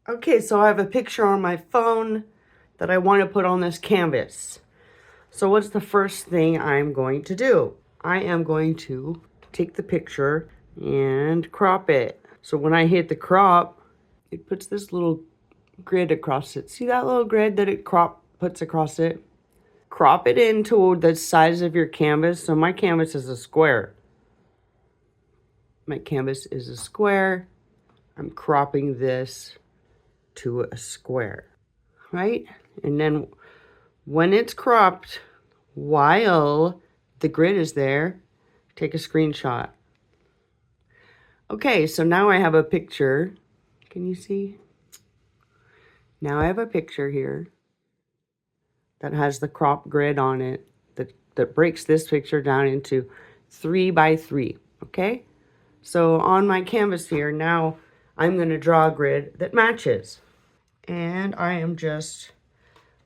Okay, so I have a picture on my phone that I want to put on this canvas. So what's the first thing I'm going to do? I am going to take the picture and crop it. So when I hit the crop, it puts this little grid across it. See that little grid that it puts across it? Crop it into the size of your canvas. So my canvas is a square. My canvas is a square. I'm cropping this to a square, right? And then when it's cropped, while the grid is there, take a screenshot. Okay, so now I have a picture. Can you see? Now I have a picture here that has the crop grid on it that breaks this picture down into 3 by 3, okay? So on my canvas here, now I'm going to draw a grid that matches. And I am just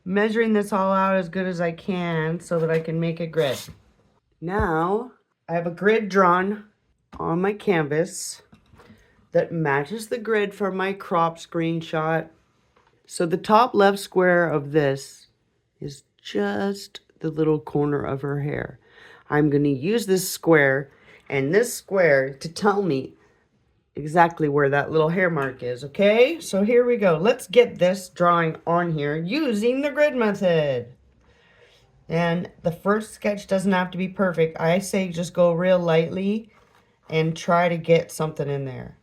measuring this all out as good as I can so that I can make a grid. Now I have a grid drawn on my canvas that matches the grid for my crop screenshot. So the top left square of this is just the little corner of her hair. I'm going to use this square and this square to tell me exactly where that little hair mark is, okay? So here we go. Let's get this drawing on here using the grid method. And the first sketch doesn't have to be perfect. I say just go real lightly and try to get something in there.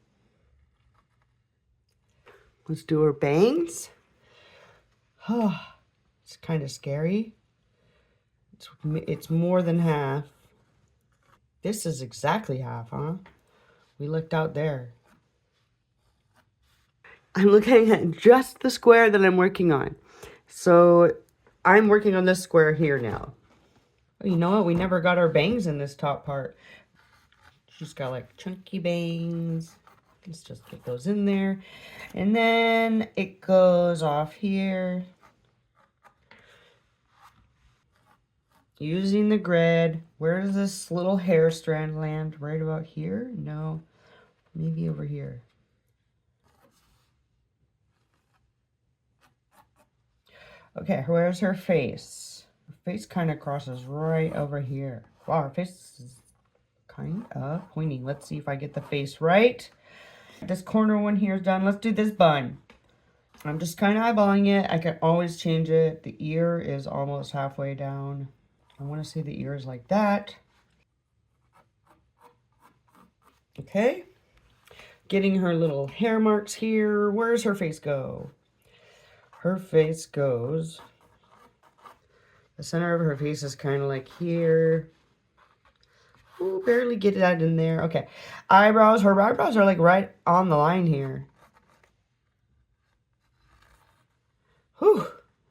Let's do her bangs. Oh, it's kind of scary. It's more than half. This is exactly half, huh? We looked out there. I'm looking at just the square that I'm working on. So I'm working on this square here now. Oh, you know what? We never got our bangs in this top part. She's got like chunky bangs. Let's just get those in there. And then it goes off here. Using the grid. Where does this little hair strand land? Right about here? No. Maybe over here. Okay, where's her face? Her face kind of crosses right over here. Wow, her face is kind of pointing. Let's see if I get the face right. This corner one here is done. Let's do this bun. I'm just kind of eyeballing it. I can always change it. The ear is almost halfway down. I want to see the ears like that. Okay. Getting her little hair marks here. Where's her face go? Her face goes... The center of her face is kind of like here. Ooh, barely get it out in there. Okay. Eyebrows. Her eyebrows are like right on the line here. Whew.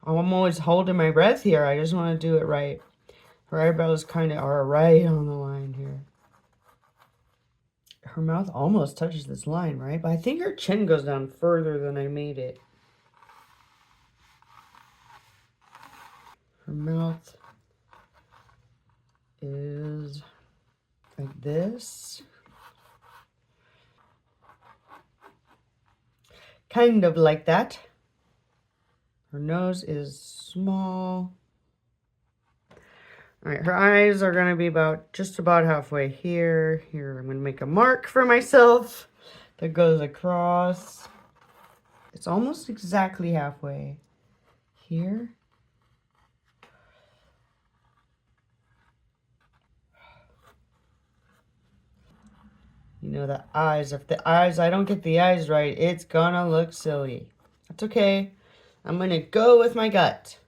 I'm always holding my breath here. I just want to do it right. Her eyebrows kind of are right on the line here. Her mouth almost touches this line, right? But I think her chin goes down further than I made it. Her mouth is like this. Kind of like that. Her nose is small. All right, her eyes are going to be just about halfway here. Here, I'm going to make a mark for myself that goes across. It's almost exactly halfway here. You know, the eyes. If I don't get the eyes right, it's gonna look silly. That's okay. I'm gonna go with my gut.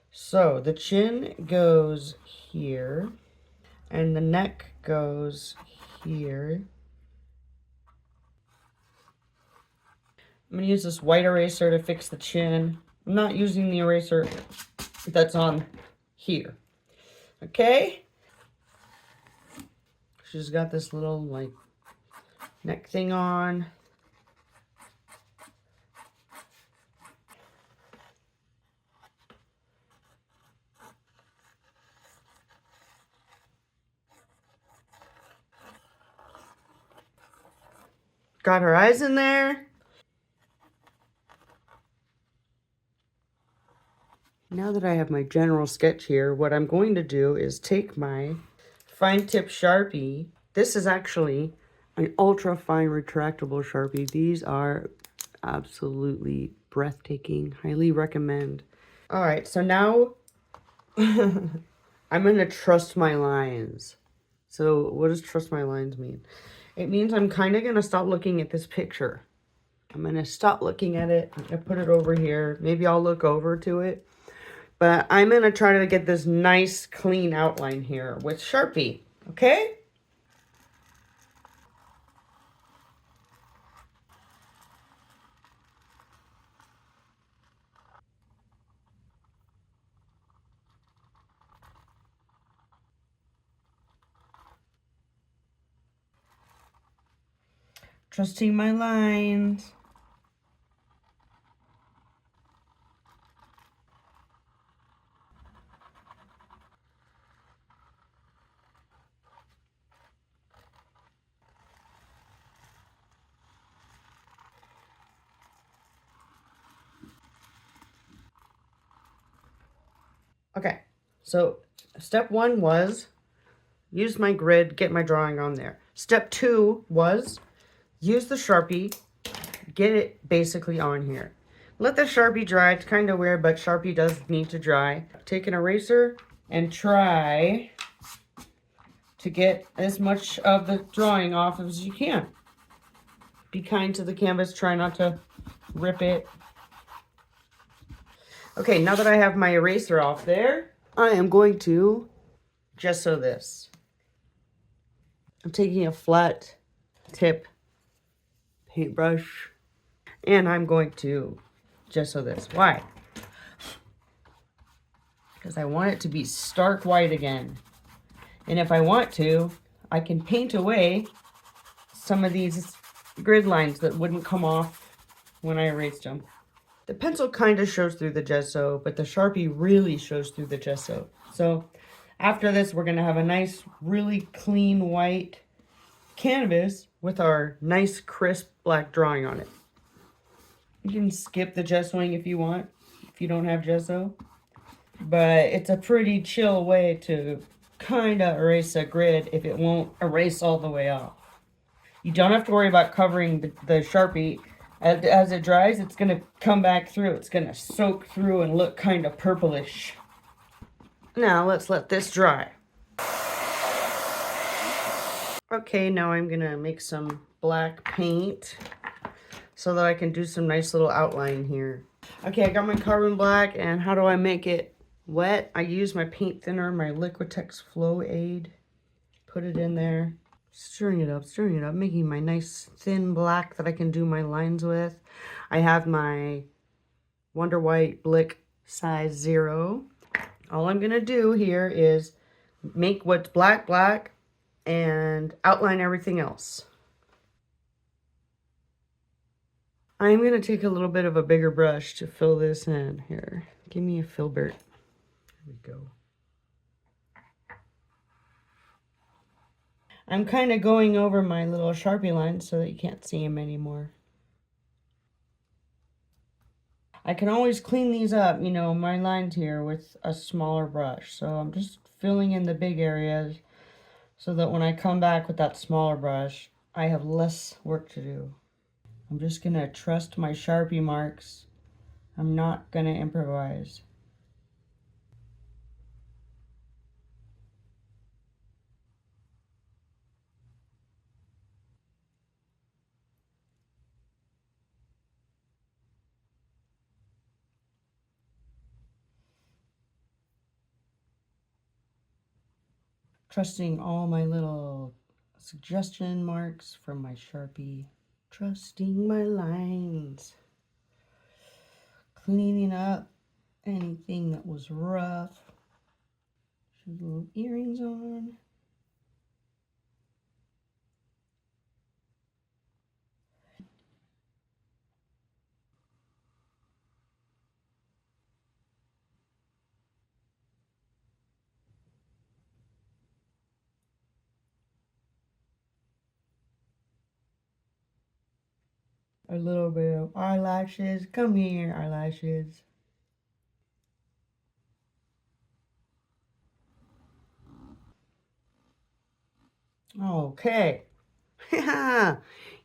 So the chin goes here, and the neck goes here. I'm gonna use this white eraser to fix the chin. I'm not using the eraser that's on here. Okay? She's got this little, like, neck thing on. Got her eyes in there. Now that I have my general sketch here, what I'm going to do is take my fine tip Sharpie. This is actually an ultra fine retractable Sharpie. These are absolutely breathtaking. Highly recommend. All right, so now I'm going to trust my lines. So what does trust my lines mean? It means I'm kind of going to stop looking at this picture. I'm going to stop looking at it. I'm going to put it over here. Maybe I'll look over to it. But I'm going to try to get this nice, clean outline here with Sharpie. Okay? Trusting my lines. Okay, so step 1 was use my grid, get my drawing on there. Step 2 was use the Sharpie, get it basically on here. Let the Sharpie dry. It's kind of weird, but Sharpie does need to dry. Take an eraser and try to get as much of the drawing off as you can. Be kind to the canvas. Try not to rip it. Okay, now that I have my eraser off there, I am going to gesso this. I'm taking a flat tip paintbrush and I'm going to gesso this. Why? Because I want it to be stark white again. And if I want to, I can paint away some of these grid lines that wouldn't come off when I erased them. The pencil kind of shows through the gesso, but the Sharpie really shows through the gesso. So after this, we're going to have a nice, really clean white canvas with our nice, crisp black drawing on it. You can skip the gessoing if you want, if you don't have gesso. But it's a pretty chill way to kind of erase a grid if it won't erase all the way off. You don't have to worry about covering the Sharpie. As it dries, it's going to come back through. It's going to soak through and look kind of purplish. Now let's let this dry. Okay, now I'm going to make some black paint so that I can do some nice little outline here. Okay, I got my carbon black, and how do I make it wet? I use my paint thinner, my Liquitex Flow Aid. Put it in there. Stirring it up, making my nice thin black that I can do my lines with. I have my Wonder White Blick size 0. All I'm going to do here is make what's black, black, and outline everything else. I'm going to take a little bit of a bigger brush to fill this in here. Give me a filbert. There we go. I'm kind of going over my little Sharpie lines so that you can't see them anymore. I can always clean these up, you know, my lines here with a smaller brush. So I'm just filling in the big areas so that when I come back with that smaller brush, I have less work to do. I'm just going to trust my Sharpie marks. I'm not going to improvise. Trusting all my little suggestion marks from my Sharpie. Trusting my lines. Cleaning up anything that was rough. Should little earrings on. A little bit of eyelashes. Come here, eyelashes. Okay.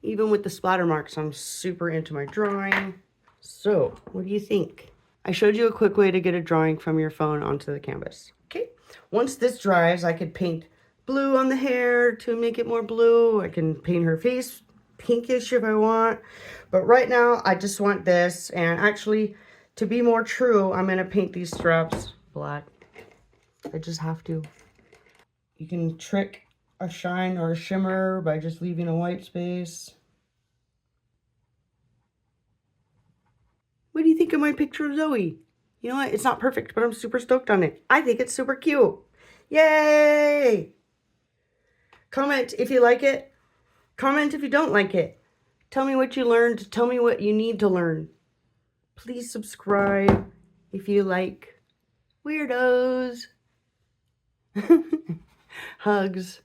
Even with the splatter marks, I'm super into my drawing. So, what do you think? I showed you a quick way to get a drawing from your phone onto the canvas. Okay. Once this dries, I could paint blue on the hair to make it more blue. I can paint her face pinkish if I want. But right now, I just want this. And actually, to be more true, I'm going to paint these straps black. I just have to. You can trick a shine or a shimmer by just leaving a white space. What do you think of my picture of Zoey? You know what? It's not perfect, but I'm super stoked on it. I think it's super cute. Yay! Comment if you like it. Comment if you don't like it. Tell me what you learned. Tell me what you need to learn. Please subscribe if you like weirdos. Hugs.